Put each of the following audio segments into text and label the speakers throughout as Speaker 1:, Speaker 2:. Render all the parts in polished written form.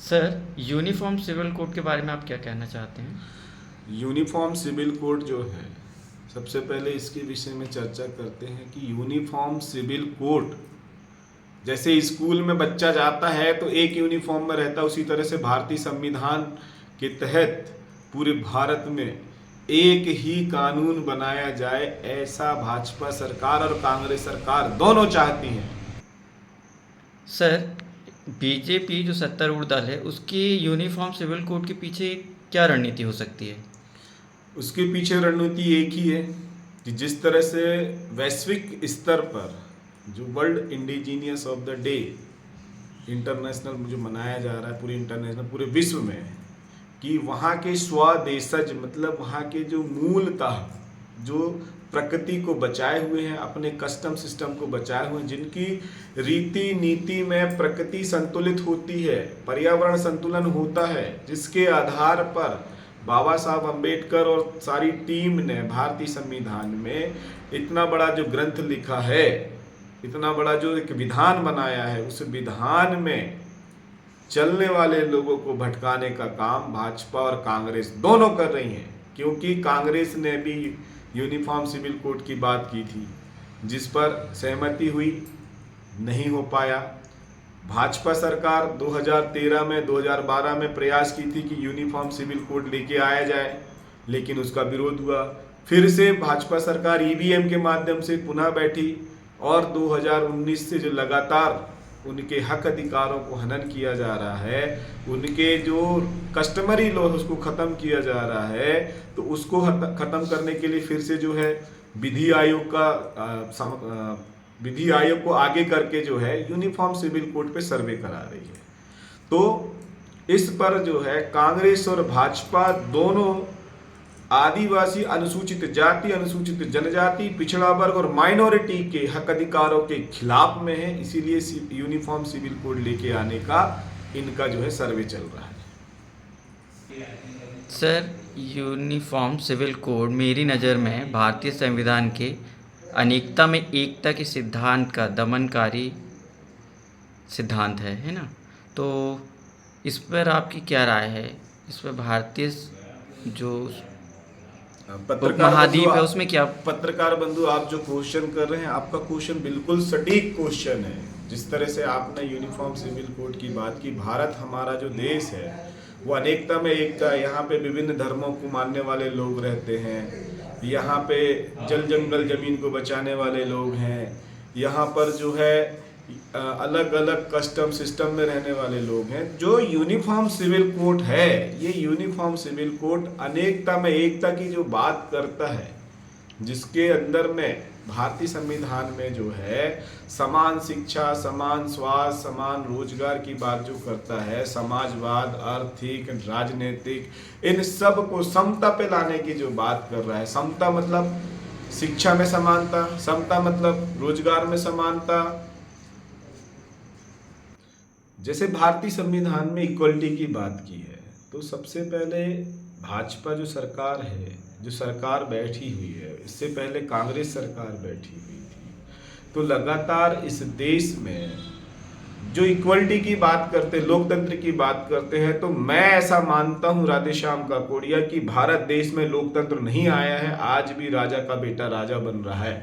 Speaker 1: Sir, uniform civil code के बारे में आप क्या कहना चाहते हैं?
Speaker 2: यूनिफॉर्म सिविल कोड जो है, सबसे पहले इसके विषय में चर्चा करते हैं कि यूनिफॉर्म सिविल कोड, जैसे स्कूल में बच्चा जाता है तो एक यूनिफॉर्म में रहता है, उसी तरह से भारतीय संविधान के तहत पूरे भारत में एक ही कानून बनाया जाए, ऐसा भाजपा सरकार और कांग्रेस सरकार दोनों चाहती हैं।
Speaker 1: सर, बीजेपी जो सत्तारूढ़ दल है, उसकी यूनिफ़ॉर्म सिविल कोड के पीछे क्या रणनीति हो सकती है?
Speaker 2: उसके पीछे रणनीति एक ही है कि जिस तरह से वैश्विक स्तर पर जो world indigenous of the day international जो मनाया जा रहा है, पूरे इंटरनेशनल पूरे विश्व में, कि वहाँ के स्वदेशज मतलब वहाँ के जो मूलतः जो प्रकृति को बचाए हुए हैं, अपने कस्टम सिस्टम को बचाए हुए हैं, जिनकी रीति नीति में प्रकृति संतुलित होती है, पर्यावरण संतुलन होता है, जिसके आधार पर बाबा साहब अम्बेडकर और सारी टीम ने भारतीय संविधान में इतना बड़ा जो ग्रंथ लिखा है, इतना बड़ा जो एक विधान बनाया है, उस विधान में चलने वाले लोगों को भटकाने का काम भाजपा और कांग्रेस दोनों कर रही हैं। क्योंकि कांग्रेस ने भी यूनिफॉर्म सिविल कोड की बात की थी, जिस पर सहमति हुई, नहीं हो पाया। भाजपा सरकार 2013 में 2012 में प्रयास की थी कि यूनिफॉर्म सिविल कोड लेके आया जाए, लेकिन उसका विरोध हुआ। फिर से भाजपा सरकार ईवीएम के माध्यम से पुनः बैठी और 2019 से जो लगातार उनके हक अधिकारों को हनन किया जा रहा है, उनके जो कस्टमरी लॉ उसको ख़त्म किया जा रहा है, तो उसको ख़त्म करने के लिए फिर से जो है विधि आयोग को आगे करके जो है यूनिफॉर्म सिविल कोड पे सर्वे करा रही है। तो इस पर जो है कांग्रेस और भाजपा दोनों आदिवासी, अनुसूचित जाति, अनुसूचित जनजाति, पिछड़ा वर्ग और माइनॉरिटी के हक अधिकारों के खिलाफ में है। इसीलिए यूनिफॉर्म सिविल कोड लेके आने का इनका जो है सर्वे चल रहा है।
Speaker 1: सर, यूनिफ़ॉर्म सिविल कोड मेरी नज़र में भारतीय संविधान के अनेकता में एकता के सिद्धांत का दमनकारी सिद्धांत है ना? तो इस पर आपकी क्या राय है? इस पर भारतीय जो
Speaker 2: पत्रकार
Speaker 1: उपमहाद्वीप है
Speaker 2: बंधु,
Speaker 1: उसमें क्या?
Speaker 2: पत्रकार बंधु, आप जो क्वेश्चन कर रहे हैं, आपका क्वेश्चन बिल्कुल सटीक क्वेश्चन है। जिस तरह से आपने यूनिफॉर्म सिविल कोड की बात की, भारत हमारा जो देश है वो अनेकता में एकता है। यहाँ पे विभिन्न धर्मों को मानने वाले लोग रहते हैं, यहाँ पे जल जंगल जमीन को बचाने वाले लोग हैं, यहाँ पर जो है अलग अलग कस्टम सिस्टम में रहने वाले लोग हैं। जो यूनिफॉर्म सिविल कोड है, ये यूनिफॉर्म सिविल कोड अनेकता में एकता की जो बात करता है, जिसके अंदर में भारतीय संविधान में जो है समान शिक्षा, समान स्वास्थ्य, समान रोजगार की बात जो करता है, समाजवाद, आर्थिक, राजनीतिक, इन सब को समता पे लाने की जो बात कर रहा है। समता मतलब शिक्षा में समानता, समता मतलब रोजगार में समानता। जैसे भारतीय संविधान में इक्वलिटी की बात की है, तो सबसे पहले भाजपा जो सरकार है, जो सरकार बैठी हुई है, इससे पहले कांग्रेस सरकार बैठी हुई थी, तो लगातार इस देश में जो इक्वलिटी की बात करते, लोकतंत्र की बात करते हैं, तो मैं ऐसा मानता हूं राधेश्याम काकोड़िया कि भारत देश में लोकतंत्र नहीं आया है। आज भी राजा का बेटा राजा बन रहा है।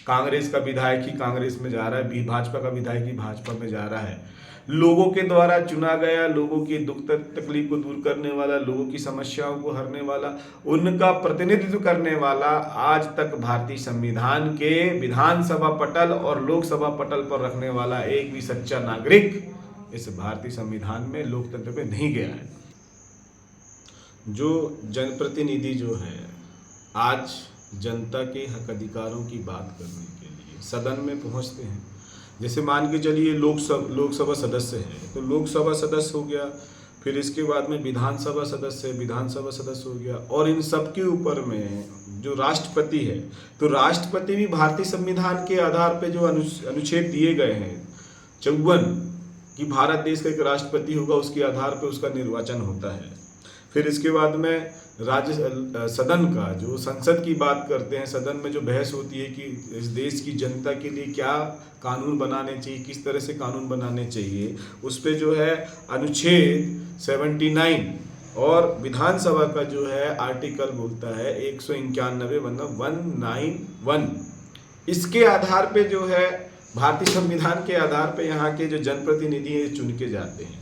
Speaker 2: कांग्रेस का विधायक ही कांग्रेस में जा रहा है, भाजपा का विधायक ही भाजपा में जा रहा है। लोगों के द्वारा चुना गया, लोगों की दुख तकलीफ को दूर करने वाला, लोगों की समस्याओं को हरने वाला, उनका प्रतिनिधित्व करने वाला आज तक भारतीय संविधान के विधानसभा पटल और लोकसभा पटल पर रखने वाला एक भी सच्चा नागरिक इस भारतीय संविधान में लोकतंत्र पे नहीं गया है। जो जनप्रतिनिधि जो है आज जनता के हक अधिकारों की बात करने के लिए सदन में पहुंचते हैं, जैसे मान के चलिए लोकसभा सदस्य है, तो लोकसभा सदस्य हो गया, फिर इसके बाद में विधानसभा सदस्य है, विधानसभा सदस्य हो गया, और इन सब के ऊपर में जो राष्ट्रपति है, तो राष्ट्रपति भी भारतीय संविधान के आधार पे जो अनुच्छेद दिए गए हैं 54 कि भारत देश का एक राष्ट्रपति होगा, उसके आधार पे उसका निर्वाचन होता है। फिर इसके बाद में सदन का जो संसद की बात करते हैं, सदन में जो बहस होती है कि इस देश की जनता के लिए क्या कानून बनाने चाहिए, किस तरह से कानून बनाने चाहिए, उस पे जो है अनुच्छेद 79 और विधानसभा का जो है आर्टिकल बोलता है 191 मतलब 191, इसके आधार पे जो है भारतीय संविधान के आधार पे यहाँ के जो जनप्रतिनिधि हैं चुन के जाते हैं।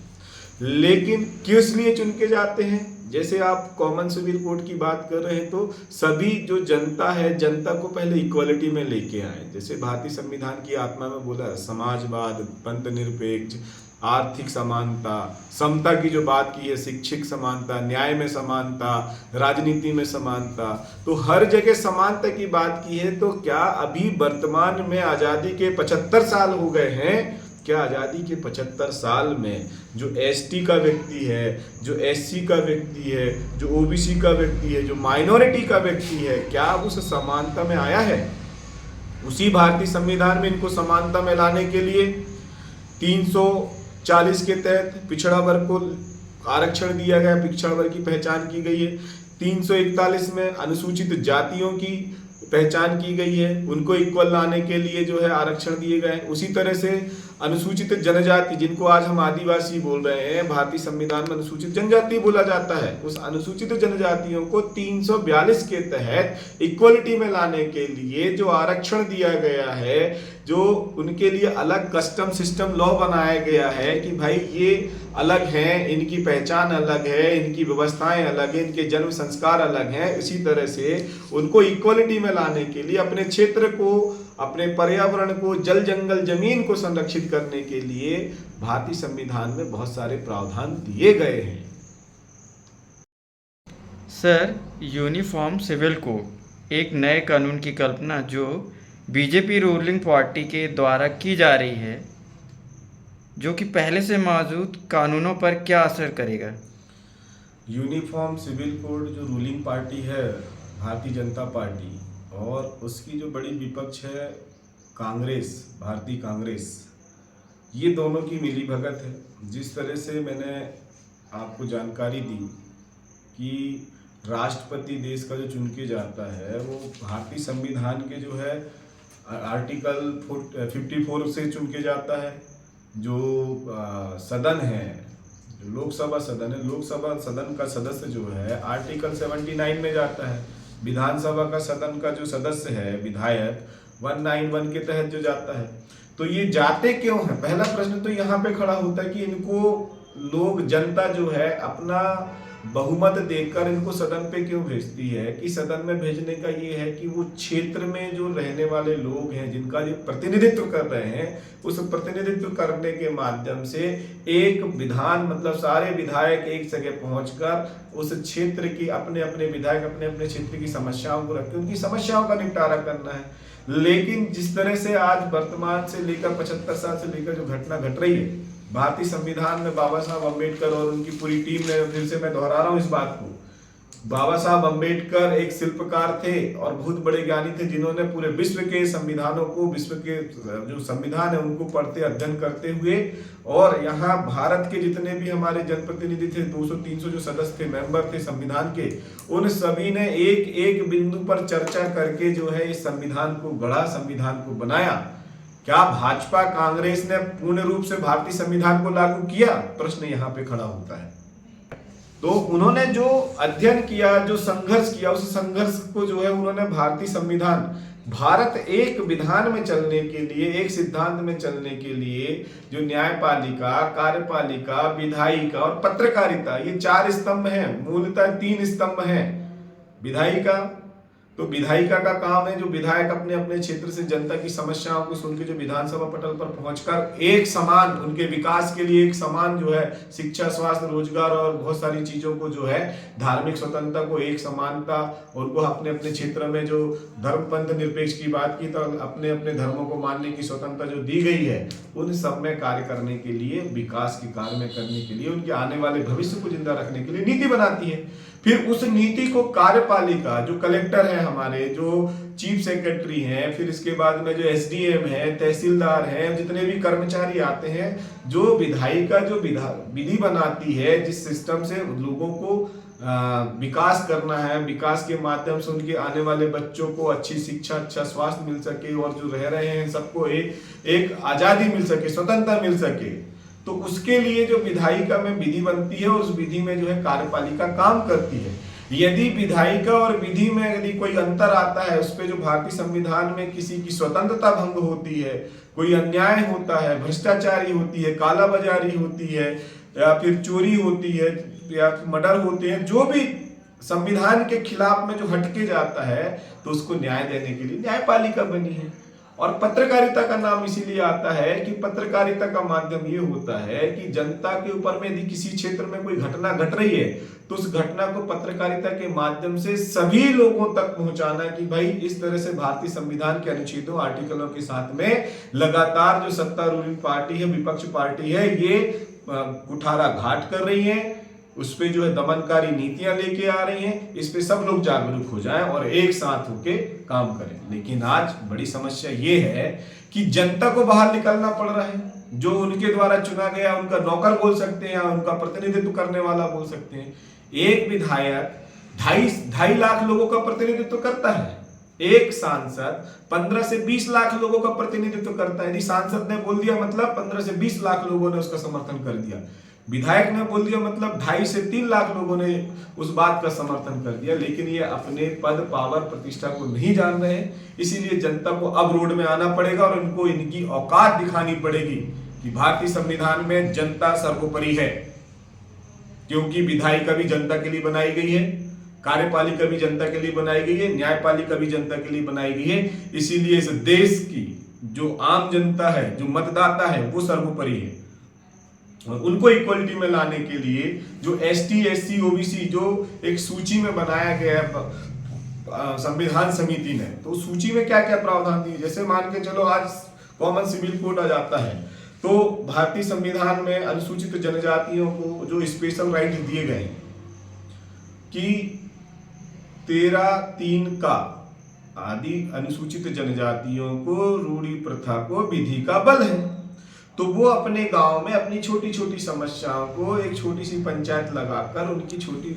Speaker 2: लेकिन किस लिए चुन के जाते हैं? जैसे आप कॉमन सिविल कोड की बात कर रहे हैं तो सभी जो जनता है, जनता को पहले इक्वलिटी में लेके आए। जैसे भारतीय संविधान की आत्मा में बोला समाजवाद, पंथ निरपेक्ष, आर्थिक समानता, समता की जो बात की है, शिक्षिक समानता, न्याय में समानता, राजनीति में समानता, तो हर जगह समानता की बात की है। तो क्या अभी वर्तमान में आज़ादी के 75 साल हो गए हैं, क्या आज़ादी के 75 साल में जो एसटी का व्यक्ति है, जो एससी का व्यक्ति है, जो ओबीसी का व्यक्ति है, जो माइनॉरिटी का व्यक्ति है, क्या उस समानता में आया है? उसी भारतीय संविधान में इनको समानता में लाने के लिए 340 के तहत पिछड़ा वर्ग को आरक्षण दिया गया, पिछड़ा वर्ग की पहचान की गई है। 341 में अनुसूचित जातियों की पहचान की गई है, उनको इक्वल लाने के लिए जो है आरक्षण दिए गए। उसी तरह से अनुसूचित जनजाति, जिनको आज हम आदिवासी बोल रहे हैं, भारतीय संविधान में अनुसूचित जनजाति बोला जाता है, उस अनुसूचित जनजातियों को 342 के तहत इक्वलिटी में लाने के लिए जो आरक्षण दिया गया है, जो उनके लिए अलग कस्टम सिस्टम लॉ बनाया गया है कि भाई ये अलग हैं, इनकी पहचान अलग है, इनकी व्यवस्थाएं अलग है, इनके जन्म संस्कार अलग हैं। इसी तरह से उनको इक्वलिटी में लाने के लिए अपने क्षेत्र को, अपने पर्यावरण को, जल जंगल जमीन को संरक्षित करने के लिए भारतीय संविधान में बहुत सारे प्रावधान दिए गए हैं।
Speaker 1: सर, यूनिफॉर्म सिविल कोड एक नए कानून की कल्पना जो बीजेपी रूलिंग पार्टी के द्वारा की जा रही है, जो कि पहले से मौजूद कानूनों पर क्या असर करेगा?
Speaker 2: यूनिफॉर्म सिविल कोड जो रूलिंग पार्टी है भारतीय जनता पार्टी, और उसकी जो बड़ी विपक्ष है कांग्रेस, भारतीय कांग्रेस, ये दोनों की मिलीभगत है। जिस तरह से मैंने आपको जानकारी दी कि राष्ट्रपति देश का जो चुन के जाता है वो भारतीय संविधान के जो है आर्टिकल 54 से चुन के जाता है। जो सदन है, जो लोकसभा सदन है, लोकसभा सदन का सदस्य जो है आर्टिकल 79 में जाता है। विधानसभा का सदन का जो सदस्य है विधायक 191 के तहत जो जाता है। तो ये जाते क्यों हैं? पहला प्रश्न तो यहाँ पे खड़ा होता है कि इनको लोग, जनता जो है अपना बहुमत देकर इनको सदन पे क्यों भेजती है? कि सदन में भेजने का ये है कि वो क्षेत्र में जो रहने वाले लोग हैं, जिनका जो प्रतिनिधित्व कर रहे हैं, उस प्रतिनिधित्व करने के माध्यम से एक विधान, मतलब सारे विधायक एक जगह पहुंचकर उस क्षेत्र की, अपने अपने विधायक अपने अपने क्षेत्र की समस्याओं को रख के उनकी समस्याओं का निपटारा करना है। लेकिन जिस तरह से आज वर्तमान से लेकर 75 साल से लेकर जो घटना घट रही है भारतीय संविधान में, बाबा साहब अम्बेडकर और उनकी पूरी टीम ने, फिर से मैं दोहरा रहा हूँ इस बात को, बाबा साहब अम्बेडकर एक शिल्पकार थे और बहुत बड़े ज्ञानी थे, जिन्होंने पूरे विश्व के संविधानों को, विश्व के जो संविधान है उनको पढ़ते, अध्ययन करते हुए, और यहाँ भारत के जितने भी हमारे जनप्रतिनिधि थे, 200-300 जो सदस्य थे, मेंबर थे संविधान के, उन सभी ने एक एक बिंदु पर चर्चा करके जो है इस संविधान को गढ़ा, संविधान को बनाया। क्या भाजपा कांग्रेस ने पूर्ण रूप से भारतीय संविधान को लागू किया? प्रश्न यहाँ पे खड़ा होता है। तो उन्होंने जो अध्ययन किया, जो संघर्ष किया, उस संघर्ष को जो है उन्होंने भारतीय संविधान, भारत एक विधान में चलने के लिए, एक सिद्धांत में चलने के लिए जो न्यायपालिका, कार्यपालिका, विधायिका और पत्रकारिता, ये 4 स्तंभ हैं। मूलतः 3 स्तंभ हैं। विधायिका, तो विधायिका का काम है जो विधायक अपने अपने क्षेत्र से जनता की समस्याओं को सुन के जो विधानसभा पटल पर पहुंचकर एक समान, उनके विकास के लिए एक समान जो है शिक्षा, स्वास्थ्य, रोजगार और बहुत सारी चीजों को जो है, धार्मिक स्वतंत्रता को, एक समानता, उनको अपने अपने क्षेत्र में जो धर्म पंथ निरपेक्ष की बात की, तो अपने अपने धर्मों को मानने की स्वतंत्रता जो दी गई है, उन सब में कार्य करने के लिए, विकास के कार्य में करने के लिए, उनके आने वाले भविष्य को जिंदा रखने के लिए नीति बनाती है। फिर उस नीति को कार्यपालिका, जो कलेक्टर है हमारे, जो चीफ सेक्रेटरी हैं, फिर इसके बाद में जो एसडीएम है, तहसीलदार हैं, जितने भी कर्मचारी आते हैं, जो विधायिका जो विधि बनाती है, जिस सिस्टम से लोगों को विकास करना है, विकास के माध्यम से उनके आने वाले बच्चों को अच्छी शिक्षा, अच्छा स्वास्थ्य मिल सके और जो रह रहे हैं सबको एक आजादी मिल सके, स्वतंत्रता मिल सके, तो उसके लिए जो विधायिका में विधि बनती है, उस विधि में जो है कार्यपालिका काम करती है। यदि विधायिका और विधि में यदि कोई अंतर आता है, उस पर जो भारतीय संविधान में किसी की स्वतंत्रता भंग होती है, कोई अन्याय होता है, भ्रष्टाचारी होती है, कालाबाजारी होती है, या फिर चोरी होती है, या मर्डर होते हैं, जो भी संविधान के खिलाफ में जो हटके जाता है, तो उसको न्याय देने के लिए न्यायपालिका बनी है। और पत्रकारिता का नाम इसीलिए आता है कि पत्रकारिता का माध्यम ये होता है कि जनता के ऊपर में यदि किसी क्षेत्र में कोई घटना घट रही है, तो उस घटना को पत्रकारिता के माध्यम से सभी लोगों तक पहुंचाना कि भाई इस तरह से भारतीय संविधान के अनुच्छेदों, आर्टिकलों के साथ में लगातार जो सत्तारूढ़ पार्टी है, विपक्ष पार्टी है, ये कुठारा घाट कर रही है, उस पे जो है दमनकारी नीतियां लेके आ रही हैं। इस पे सब लोग जागरूक हो जाएं और एक साथ होके काम करें। लेकिन आज बड़ी समस्या ये है कि जनता को बाहर निकलना पड़ रहा है। जो उनके द्वारा चुना गया उनका नौकर बोल सकते हैं, उनका प्रतिनिधित्व करने वाला बोल सकते हैं। एक विधायक 2.5 लाख लोगों का प्रतिनिधित्व करता है, एक सांसद 15 से 20 लाख लोगों का प्रतिनिधित्व करता है। यदि सांसद ने बोल दिया मतलब 15 से 20 लाख लोगों ने उसका समर्थन कर दिया, विधायक ने बोल दिया मतलब 2.5 से 3 लाख लोगों ने उस बात का समर्थन कर दिया। लेकिन ये अपने पद, पावर, प्रतिष्ठा को नहीं जान रहे हैं, इसीलिए जनता को अब रोड में आना पड़ेगा और उनको इनकी औकात दिखानी पड़ेगी कि भारतीय संविधान में जनता सर्वोपरि है। क्योंकि विधायिका भी जनता के लिए बनाई गई है, कार्यपालिका भी जनता के लिए बनाई गई है, न्यायपालिका भी जनता के लिए बनाई गई है। इसीलिए इस देश की जो आम जनता है, जो मतदाता है, वो सर्वोपरि है। और उनको इक्वलिटी में लाने के लिए जो एसटी, एससी, ओबीसी जो एक सूची में बनाया गया है संविधान समिति ने, तो उस सूची में क्या क्या प्रावधान दिए, जैसे मान के चलो आज कॉमन सिविल कोड आ जाता है, तो भारतीय संविधान में अनुसूचित जनजातियों को जो स्पेशल राइट दिए गए कि 13(3) का आदि अनुसूचित जनजातियों को रूढ़ी प्रथा को विधि का बल है। तो वो अपने गांव में अपनी छोटी छोटी समस्याओं को एक छोटी सी पंचायत लगाकर उनकी छोटी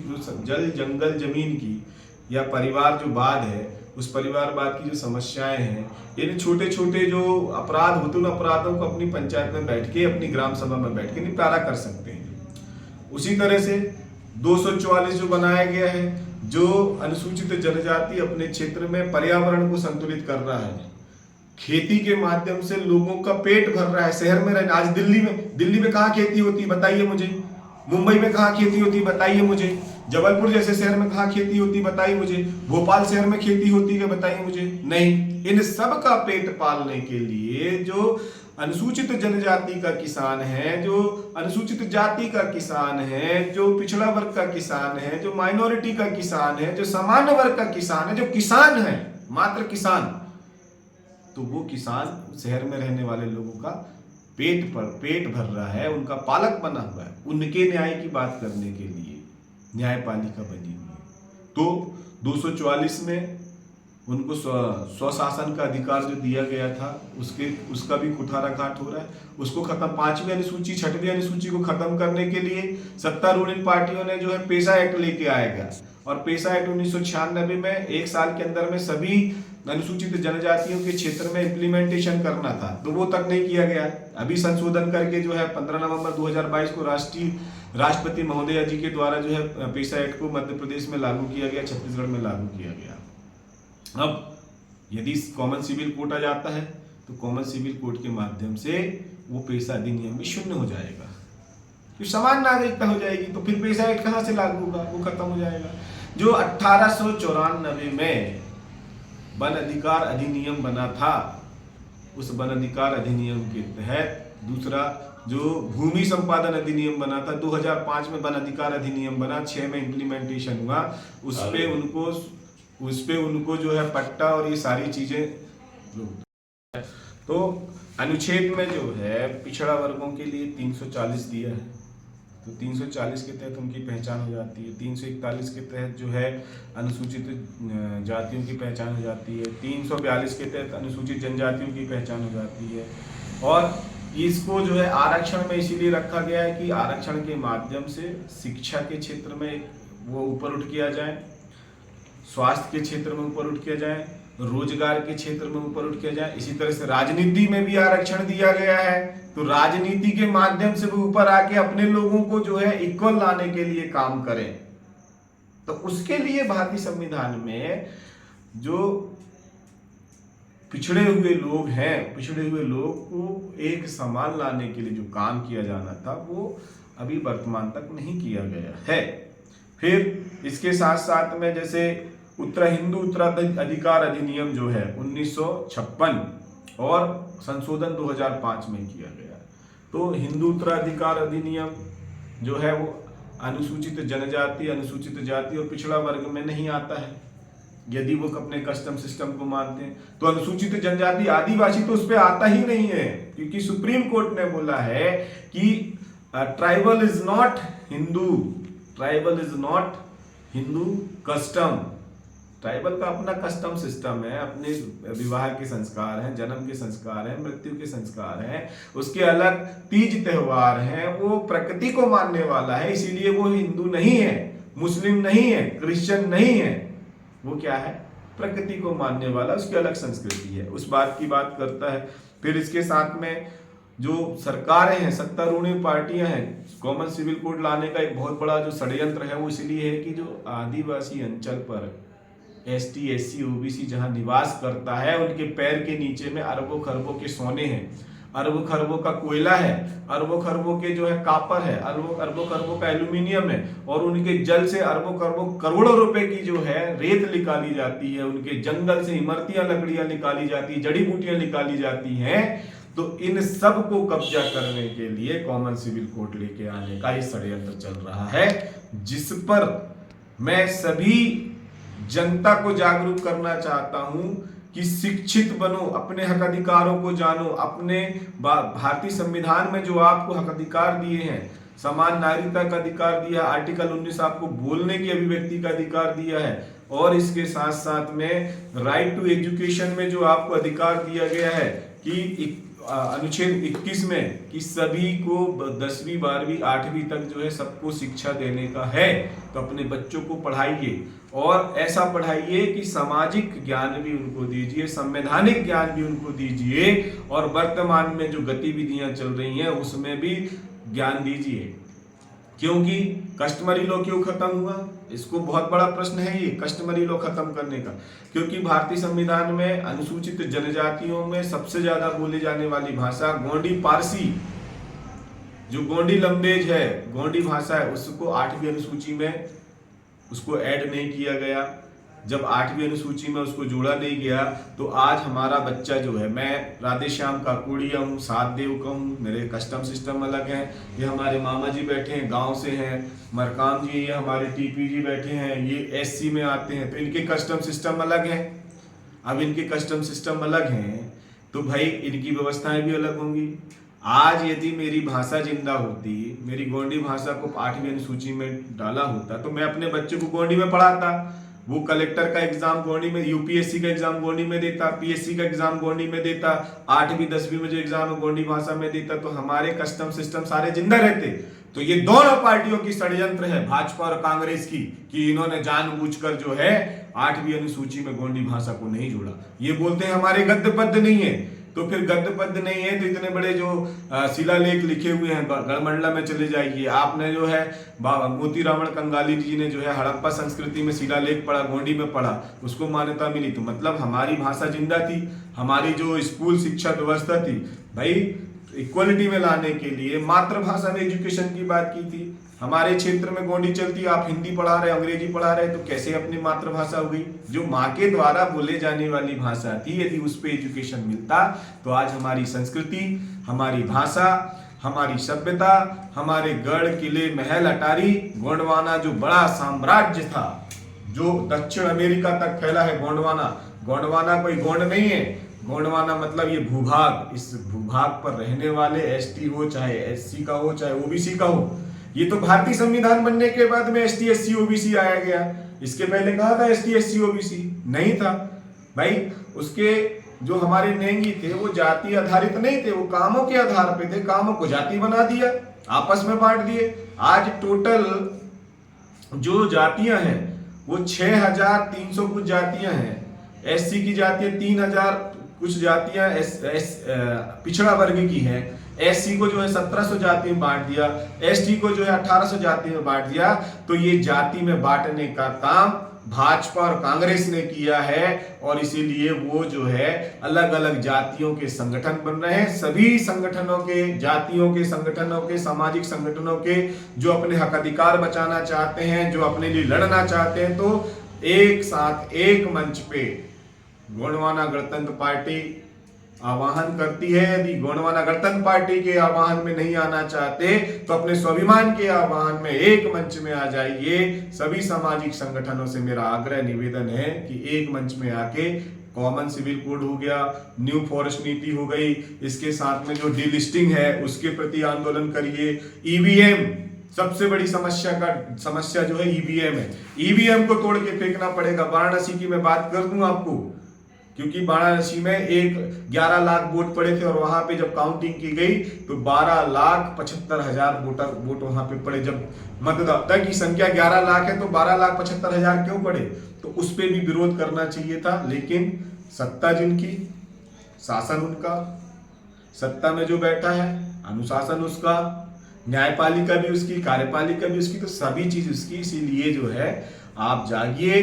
Speaker 2: जल, जंगल, जमीन की या परिवार जो बाद है, उस परिवारवाद की जो समस्याएं हैं, यानी छोटे छोटे जो अपराध होते हैं, उन अपराधों को अपनी पंचायत में बैठ के, अपनी ग्राम सभा में बैठ के निपटारा कर सकते हैं। उसी तरह से 244 जो बनाया गया है, जो अनुसूचित जनजाति अपने क्षेत्र में पर्यावरण को संतुलित कर रहा है, खेती के माध्यम से लोगों का पेट भर रहा है। शहर में रहना, आज दिल्ली में कहाँ खेती होती है बताइए मुझे, मुंबई में कहाँ खेती होती है बताइए मुझे, जबलपुर जैसे शहर में कहाँ खेती होती है बताइए मुझे, भोपाल शहर में खेती होती है बताइए मुझे, नहीं। इन सब का पेट पालने के लिए जो अनुसूचित जनजाति का किसान है, जो अनुसूचित जाति का किसान है, जो पिछड़ा वर्ग का किसान है, जो माइनॉरिटी का किसान है, जो सामान्य वर्ग का किसान है, जो किसान है, मात्र किसान, तो वो किसान शहर में रहने वाले लोगों का पेट भर रहा है, उनका पालक बना हुआ है। उनके न्याय की बात करने के लिए न्यायपालिका बनी हुई है। तो 244 में उनको स्वशासन का अधिकार जो दिया गया था, उसका भी कुठारा घाट हो रहा है। उसको खत्म, 5वीं अनुसूची, 6वीं अनुसूची को खत्म करने के लिए सत्तारूढ़ पार्टियों ने जो है पेशा एक्ट लेके आएगा, और पेशा एक्ट 1996 में 1 साल के अंदर में सभी अनुसूचित जनजातियों के क्षेत्र में इम्प्लीमेंटेशन करना था, तो वो तक नहीं किया गया। अभी संशोधन करके जो है 15 नवंबर 2022 को राष्ट्रपति महोदय जी के द्वारा जो है पेशा एक्ट को मध्य प्रदेश में लागू किया गया, छत्तीसगढ़ में लागू किया गया। अब यदि कॉमन सिविल कोड आ जाता है, तो कॉमन सिविल कोड के माध्यम से वो पेशा अधिनियम भी शून्य हो जाएगा, तो समान नागरिकता हो जाएगी। तो फिर पेशा एक्ट कहाँ से लागू होगा, वो खत्म हो जाएगा। जो 1894 में वन अधिकार अधिनियम बना था, उस वन अधिकार अधिनियम के तहत दूसरा जो भूमि संपादन अधिनियम बना था, 2005 में वन अधिकार अधिनियम बना, 6 में इम्प्लीमेंटेशन हुआ। उस पे उनको जो है पट्टा और ये सारी चीजें, तो अनुच्छेद में जो है पिछड़ा वर्गों के लिए 340 दिया है, तो 340 के तहत उनकी पहचान हो जाती है। 341 के तहत जो है अनुसूचित जातियों की पहचान हो जाती है। 342 के तहत अनुसूचित जनजातियों की पहचान हो जाती है। और इसको जो है आरक्षण में इसीलिए रखा गया है कि आरक्षण के माध्यम से शिक्षा के क्षेत्र में वो ऊपर उठ किया जाए, स्वास्थ्य के क्षेत्र में ऊपर उठ किया जाए, रोजगार के क्षेत्र में ऊपर उठ किया जाए। इसी तरह से राजनीति में भी आरक्षण दिया गया है, तो राजनीति के माध्यम से वो ऊपर आके अपने लोगों को जो है इक्वल लाने के लिए काम करें। तो उसके लिए भारतीय संविधान में जो पिछड़े हुए लोग हैं, पिछड़े हुए लोग को एक समान लाने के लिए जो काम किया जाना था वो अभी वर्तमान तक नहीं किया गया है। फिर इसके साथ साथ में जैसे हिंदू उत्तराधिकार अधिनियम जो है 1956 और संशोधन 2005 में किया गया। तो हिंदू उत्तराधिकार अधिनियम जो है वो अनुसूचित जनजाति, अनुसूचित जाति और पिछड़ा वर्ग में नहीं आता है, यदि वो अपने कस्टम सिस्टम को मानते हैं। तो अनुसूचित जनजाति आदिवासी तो उस पर आता ही नहीं है, क्योंकि सुप्रीम कोर्ट ने बोला है कि tribal is not Hindu, tribal is not Hindu custom. Tribal का अपना कस्टम सिस्टम है, अपने विवाह के संस्कार हैं, जन्म के संस्कार हैं, मृत्यु के संस्कार हैं, उसके अलग तीज त्योहार हैं, वो प्रकृति को मानने वाला है, इसीलिए वो हिंदू नहीं है, मुस्लिम नहीं है, क्रिश्चियन नहीं है, वो क्या है, प्रकृति को मानने वाला, उसकी अलग संस्कृति है, उस बात की बात करता है। फिर इसके साथ में जो सरकारें हैं, सत्तारूढ़ पार्टियां हैं, कॉमन सिविल कोड लाने का एक बहुत बड़ा जो षड्यंत्र है वो इसलिए है कि जो आदिवासी अंचल पर ST SC OBC जहां निवास करता है, उनके पैर के नीचे में अरबों खरबों के सोने हैं, अरबों खरबों का कोयला है, अरबों खरबों के जो है कापर है, अरबों खरबों का एल्यूमिनियम है, और उनके जल से अरबों खरबों करोड़ों रुपए की जो है रेत निकाली जाती है, उनके जंगल से इमरतियां लकड़ियां निकाली जाती है, जड़ी बूटियां निकाली जाती हैं। तो इन सब को कब्जा करने के लिए कॉमन सिविल कोड लेके आने का ये षड्यंत्र चल रहा है, जिस पर मैं सभी जनता को जागरूक करना चाहता हूं कि शिक्षित बनो, अपने हक अधिकारों को जानो, अपने भारतीय संविधान में जो आपको हक अधिकार दिए हैं, समान नागरिकता का अधिकार दिया, आर्टिकल 19 आपको बोलने की अभिव्यक्ति का अधिकार दिया है, और इसके साथ साथ में राइट टू एजुकेशन में जो आपको अधिकार दिया गया है कि अनुच्छेद 21 में कि सभी को 10वीं 12वीं 8वीं तक जो है सबको शिक्षा देने का है। तो अपने बच्चों को पढ़ाइए, और ऐसा पढ़ाइए कि सामाजिक ज्ञान भी उनको दीजिए, संवैधानिक ज्ञान भी उनको दीजिए, और वर्तमान में जो गतिविधियां चल रही हैं उसमें भी ज्ञान दीजिए। क्योंकि कस्टमरी लॉ क्यों खत्म हुआ, इसको बहुत बड़ा प्रश्न है ये कस्टमरी लॉ खत्म करने का। क्योंकि भारतीय संविधान में अनुसूचित जनजातियों में सबसे ज्यादा बोली जाने वाली भाषा गोंडी पारसी, जो गोंडी लैंग्वेज है, गोंडी भाषा है, उसको 8वीं अनुसूची में उसको ऐड नहीं किया गया। जब 8वीं अनुसूची में उसको जोड़ा नहीं गया, तो आज हमारा बच्चा जो है, मैं राधेश्याम का कुड़िया हूँ, सातदेव का हूँ, मेरे कस्टम सिस्टम अलग हैं, ये हमारे मामा जी बैठे हैं गांव से हैं, मरकाम जी, ये हमारे TP जी बैठे हैं, ये SC में आते हैं, तो इनके कस्टम सिस्टम अलग हैं। अब इनके कस्टम सिस्टम अलग हैं तो भाई इनकी व्यवस्थाएं भी अलग होंगी। आज यदि मेरी भाषा जिंदा होती, मेरी गोंडी भाषा को 8वीं अनुसूची में डाला होता, तो मैं अपने बच्चों को गोंडी में पढ़ाता, वो कलेक्टर का एग्जाम गोंडी में, UPSC का एग्जाम गोंडी में देता, PSC का एग्जाम गोंडी में देता, 8वीं 10वीं में जो एग्जाम है गोंडी भाषा में देता, तो हमारे कस्टम सिस्टम सारे जिंदा रहते। तो ये दोनों पार्टियों की षड्यंत्र है, भाजपा और कांग्रेस की, कि इन्होंने जानबूझकर जो है 8वीं अनुसूची में गोंडी भाषा को नहीं जोड़ा। ये बोलते हैं हमारे गद्य पद्य नहीं है, तो फिर गद्य पद्य नहीं है तो इतने बड़े जो शिलालेख लिखे हुए हैं, गढ़मंडला में चले जाइए, आपने जो है मोतीरामन कंगाली जी ने जो है हड़प्पा संस्कृति में शिलालेख पढ़ा, गोंडी में पढ़ा, उसको मान्यता मिली। तो मतलब हमारी भाषा जिंदा थी, हमारी जो स्कूल शिक्षा व्यवस्था थी, भाई इक्वलिटी में लाने के लिए मातृभाषा में एजुकेशन की बात की थी। हमारे क्षेत्र में गोंडी चलती, आप हिंदी पढ़ा रहे, अंग्रेजी पढ़ा रहे, तो कैसे अपनी मातृभाषा हो गई, जो माँ के द्वारा बोले जाने वाली भाषा थी। यदि उस पर एजुकेशन मिलता तो आज हमारी संस्कृति, हमारी भाषा, हमारी सभ्यता, हमारे गढ़ किले महल अटारी, गोंडवाना जो बड़ा साम्राज्य था, जो दक्षिण अमेरिका तक फैला है गोंडवाना। गोंडवाना कोई गोंड नहीं है, गोंडवाना मतलब ये भूभाग, इस भूभाग पर रहने वाले ST हो चाहे SC का हो चाहे OBC का हो, ये तो भारतीय संविधान बनने के बाद में एसटी एससी ओबीसी आया गया। इसके पहले कहा था एसटी एससी ओबीसी नहीं था भाई। उसके जो हमारे नेंगी थे वो जाति आधारित नहीं थे, वो कामों के आधार पे थे। कामों को जाति बना दिया, आपस में बांट दिए। आज टोटल जो जातियां हैं वो 6300 कुछ जातियां हैं। एससी की जातियां 3000 कुछ जातियां पिछड़ा वर्ग की हैं। एससी को जो है 1700 जाति में बांट दिया, एसटी को जो है 1800 जाति में बांट दिया। तो ये जाति में बांटने का काम भाजपा और कांग्रेस ने किया है और इसीलिए वो जो है अलग अलग जातियों के संगठन बन रहे हैं। सभी संगठनों के, जातियों के संगठनों के, सामाजिक संगठनों के जो अपने हक अधिकार बचाना चाहते हैं, जो अपने लिए लड़ना चाहते हैं, तो एक साथ एक मंच पे गोंडवाना गणतंत्र पार्टी आह्वान करती है। यदि गोंडवाना गणतंत्र पार्टी के आह्वान में नहीं आना चाहते तो अपने स्वाभिमान के आह्वान में एक मंच में आ जाइए। सभी सामाजिक संगठनों से मेरा आग्रह निवेदन है कि एक मंच में आके कॉमन सिविल कोड हो गया, न्यू फॉरेस्ट नीति हो गई, इसके साथ में जो डीलिस्टिंग है उसके प्रति आंदोलन करिए। ईवीएम सबसे बड़ी समस्या जो है ईवीएम है। ईवीएम को तोड़ के फेंकना पड़ेगा। वाराणसी की मैं बात कर दूं आपको, क्योंकि वाराणसी में 11 लाख वोट पड़े थे और वहां पे जब काउंटिंग की गई तो 12,75,000 वोट वहां पे पड़े। जब मतदाता की संख्या 11 लाख है तो 12,75,000 क्यों पड़े? तो उस पे भी विरोध करना चाहिए था। लेकिन सत्ता जिनकी, शासन उनका, सत्ता में जो बैठा है अनुशासन उसका, न्यायपालिका भी उसकी, कार्यपालिका भी उसकी, तो सभी चीज उसकी। इसीलिए जो है आप जागिए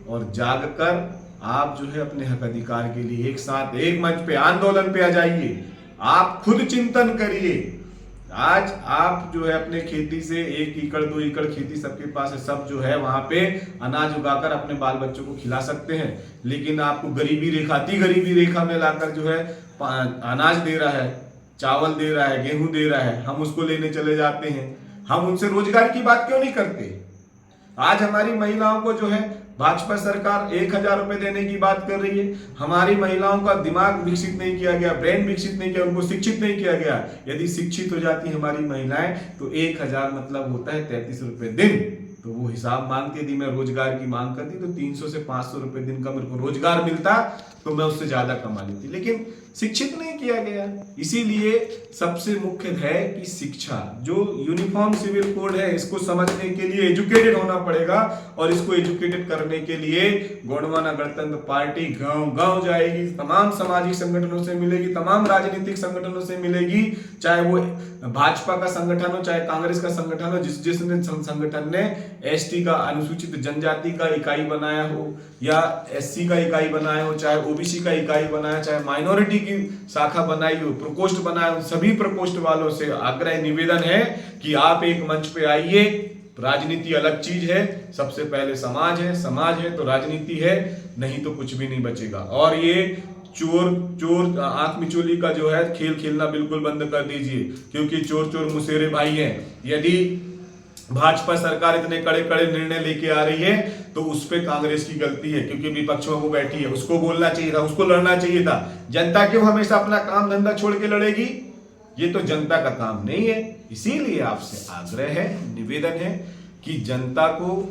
Speaker 2: और जाग कर आप जो है अपने हक अधिकार के लिए एक साथ एक मंच पे आंदोलन पे आ जाइए। आप खुद चिंतन करिए। आज आप जो है अपने खेती से 1 एकड़ 2 एकड़ खेती सबके पास है, सब जो है वहां पे अनाज उगाकर अपने बाल बच्चों को खिला सकते हैं। लेकिन आपको गरीबी रेखा में लाकर जो है अनाज दे रहा है, चावल दे रहा है, गेहूं दे रहा है, हम उसको लेने चले जाते हैं। हम उनसे रोजगार की बात क्यों नहीं करते? आज हमारी महिलाओं को जो है भाजपा सरकार 1000 रुपए देने की बात कर रही है। हमारी महिलाओं का दिमाग विकसित नहीं किया गया, ब्रेन विकसित नहीं किया, उनको शिक्षित नहीं किया गया। यदि शिक्षित हो जाती हमारी महिलाएं तो 1000 मतलब होता है 33 रुपए दिन। तो वो हिसाब मांगती, यदि मैं रोजगार की मांग करती तो 300 से 500 रुपए दिन का मेरे को रोजगार मिलता तो मैं उससे ज्यादा कमा लेती। लेकिन शिक्षित नहीं किया गया। इसीलिए सबसे मुख्य है कि शिक्षा, जो यूनिफॉर्म सिविल कोड है इसको समझने के लिए एजुकेटेड होना पड़ेगा। और इसको एजुकेटेड करने के लिए गोंडवाना गणतंत्र पार्टी गांव गांव जाएगी, तमाम सामाजिक संगठनों से मिलेगी, तमाम राजनीतिक संगठनों से मिलेगी, चाहे वो भाजपा का संगठन हो, चाहे कांग्रेस का संगठन हो। जिस संगठन ने एसटी का, अनुसूचित जनजाति का इकाई बनाया हो, या एससी का इकाई बनाया हो, चाहे ओबीसी का इकाई बनाया, चाहे माइनॉरिटी की शाखा बनाई हो, प्रकोष्ठ बनाया हो, सभी प्रकोष्ठ वालों से आग्रह निवेदन है कि आप एक मंच पे आइए। राजनीति अलग चीज है, सबसे पहले समाज है तो राजनीति है, नहीं तो कुछ भी नहीं बचेगा। और ये चोर आंख मिचोली का जो है खेल खेलना बिल्कुल बंद कर दीजिए, क्योंकि चोर मुसेरे भाई हैं। यदि भाजपा सरकार इतने कड़े निर्णय लेके आ रही है तो उस पे कांग्रेस की गलती है, क्योंकि विपक्ष में वो बैठी है। उसको बोलना चाहिए था, उसको लड़ना चाहिए था। जनता क्यों हमेशा अपना काम धंधा छोड़ के लड़ेगी? ये तो जनता का काम नहीं है। इसीलिए आपसे आग्रह है, निवेदन है कि जनता को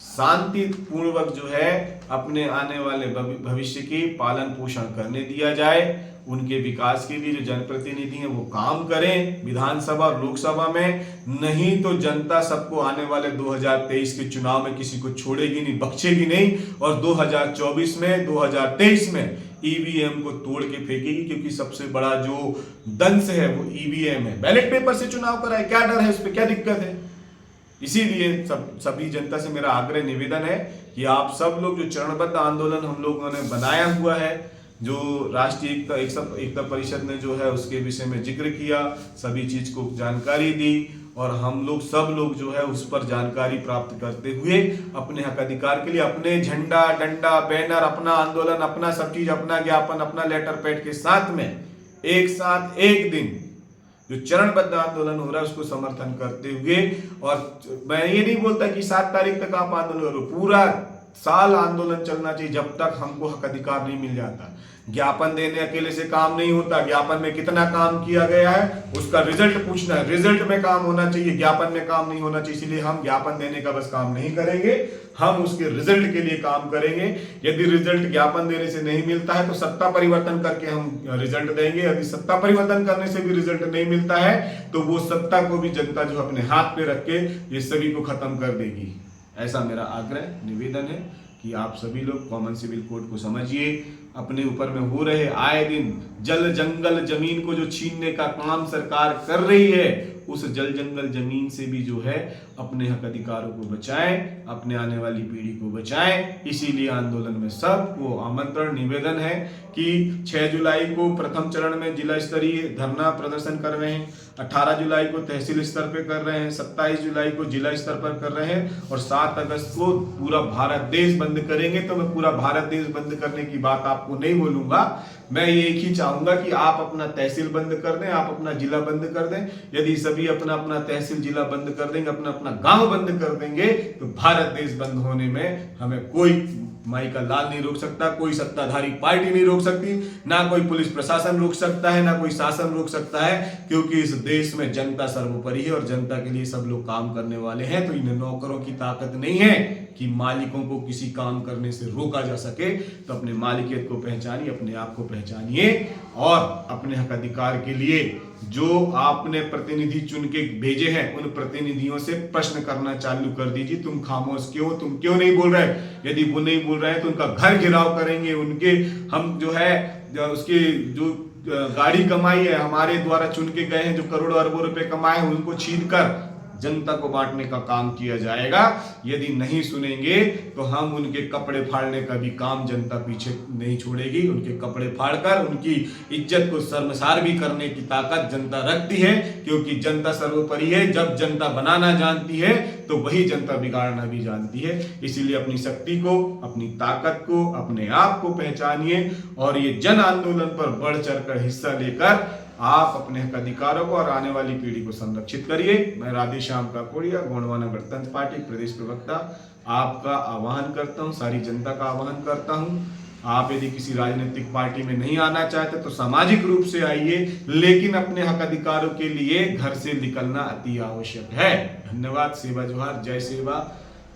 Speaker 2: शांति पूर्वक जो है अपने आने वाले भविष्य की पालन पोषण करने दिया जाए। उनके विकास के लिए जो जनप्रतिनिधि हैं वो काम करें विधानसभा और लोकसभा में। नहीं तो जनता सबको आने वाले 2023 के चुनाव में किसी को छोड़ेगी नहीं, बख्शेगी नहीं। और 2024 में, 2023 में ईवीएम को तोड़ के फेंकेगी, क्योंकि सबसे बड़ा जो दंश है वो ईवीएम है। बैलेट पेपर से चुनाव कराए, क्या डर है? उस पर क्या दिक्कत है? इसीलिए सभी जनता से मेरा आग्रह निवेदन है कि आप सब लोग, जो चरणबद्ध आंदोलन हम लोगों ने बनाया हुआ है, जो राष्ट्रीय एकता परिषद ने जो है उसके विषय में जिक्र किया, सभी चीज को जानकारी दी, और हम लोग सब लोग जो है उस पर जानकारी प्राप्त करते हुए अपने हक अधिकार के लिए अपने झंडा, डंडा, बैनर, अपना आंदोलन, अपना सब चीज, अपना ज्ञापन, अपना लेटर पैड के साथ में एक साथ एक दिन जो चरणबद्ध आंदोलन हो रहा है उसको समर्थन करते हुए। और मैं ये नहीं बोलता कि 7 तारीख तक आप आंदोलन करो, पूरा साल आंदोलन चलना चाहिए जब तक हमको हक अधिकार नहीं मिल जाता। ज्ञापन देने अकेले से काम नहीं होता, ज्ञापन में कितना काम किया गया है उसका रिजल्ट पूछना है, रिजल्ट में काम होना चाहिए, ज्ञापन में काम नहीं होना चाहिए। इसलिए हम ज्ञापन देने का बस काम नहीं करेंगे, हम उसके रिजल्ट के लिए काम करेंगे। यदि रिजल्ट ज्ञापन देने से नहीं मिलता है तो सत्ता परिवर्तन करके हम रिजल्ट देंगे। यदि सत्ता परिवर्तन करने से भी रिजल्ट नहीं मिलता है तो वो सत्ता को भी जनता जो अपने हाथ पे रख के ये सभी को खत्म कर देगी। ऐसा मेरा आग्रह निवेदन है कि आप सभी लोग कॉमन सिविल कोड को समझिए। अपने ऊपर में हो रहे आए दिन जल जंगल जमीन को जो छीनने का काम सरकार कर रही है, उस जल जंगल जमीन से भी जो है अपने हक अधिकारों को बचाएं, अपने आने वाली पीढ़ी को बचाएं। इसीलिए आंदोलन में सबको आमंत्रण निवेदन है कि 6 जुलाई को प्रथम चरण में जिला स्तरीय धरना प्रदर्शन कर रहे हैं, 18 जुलाई को तहसील स्तर पे कर रहे हैं, 27 जुलाई को जिला स्तर पर कर रहे हैं और 7 अगस्त को पूरा भारत देश बंद करेंगे। तो मैं पूरा भारत देश बंद करने की बात आपको नहीं बोलूंगा, मैं ये एक ही चाहूंगा कि आप अपना तहसील बंद कर दें, आप अपना जिला बंद कर दें। यदि सभी अपना अपना तहसील जिला बंद कर देंगे, अपना अपना गांव बंद कर देंगे तो भारत देश बंद होने में हमें कोई माई का लाल नहीं रोक सकता, कोई सत्ताधारी पार्टी नहीं रोक सकती, ना कोई पुलिस प्रशासन रोक सकता है, ना कोई शासन रोक सकता है, क्योंकि इस देश में जनता सर्वोपरि है और जनता के लिए सब लोग काम करने वाले हैं। तो इन नौकरों की ताकत नहीं है कि मालिकों को किसी काम करने से रोका जा सके। तो अपने मालिकियत को पहचानिए, अपने आप को पहचानिए और अपने हक अधिकार के लिए जो आपने प्रतिनिधि चुन के भेजे हैं उन प्रतिनिधियों से प्रश्न करना चालू कर दीजिए। तुम खामोश क्यों, तुम क्यों नहीं बोल रहे? यदि वो नहीं बोल रहे हैं तो उनका घर घेराव करेंगे, उनके हम जो है उसके जो गाड़ी कमाई है हमारे द्वारा चुन के गए हैं, जो करोड़ों अरबों रुपए कमाए हैं, उनको छीन कर जनता को बांटने का काम किया जाएगा। यदि नहीं सुनेंगे तो हम उनके कपड़े फाड़ने का भी काम जनता पीछे नहीं छोड़ेगी। उनके कपड़े फाड़कर उनकी इज्जत को शर्मसार भी करने की ताकत जनता रखती है, क्योंकि जनता सर्वोपरि है। जब जनता बनाना जानती है तो वही जनता बिगाड़ना भी जानती है। इसीलिए अपनी शक्ति को, अपनी ताकत को, अपने आप को पहचानिए और ये जन आंदोलन पर बढ़ चढ़कर हिस्सा लेकर आप अपने हक अधिकारों को और आने वाली पीढ़ी को संरक्षित करिए। मैं राधेश्याम काकोड़िया, गोंडवाना गणतंत्र पार्टी प्रदेश प्रवक्ता, आपका आह्वान करता हूं, सारी जनता का आह्वान करता हूं। आप यदि किसी राजनीतिक पार्टी में नहीं आना चाहते तो सामाजिक रूप से आइए, लेकिन अपने हक अधिकारों के लिए घर से निकलना अति आवश्यक है। धन्यवाद। सेवा जोहार, जय सेवा,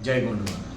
Speaker 2: जय गोंडवाना।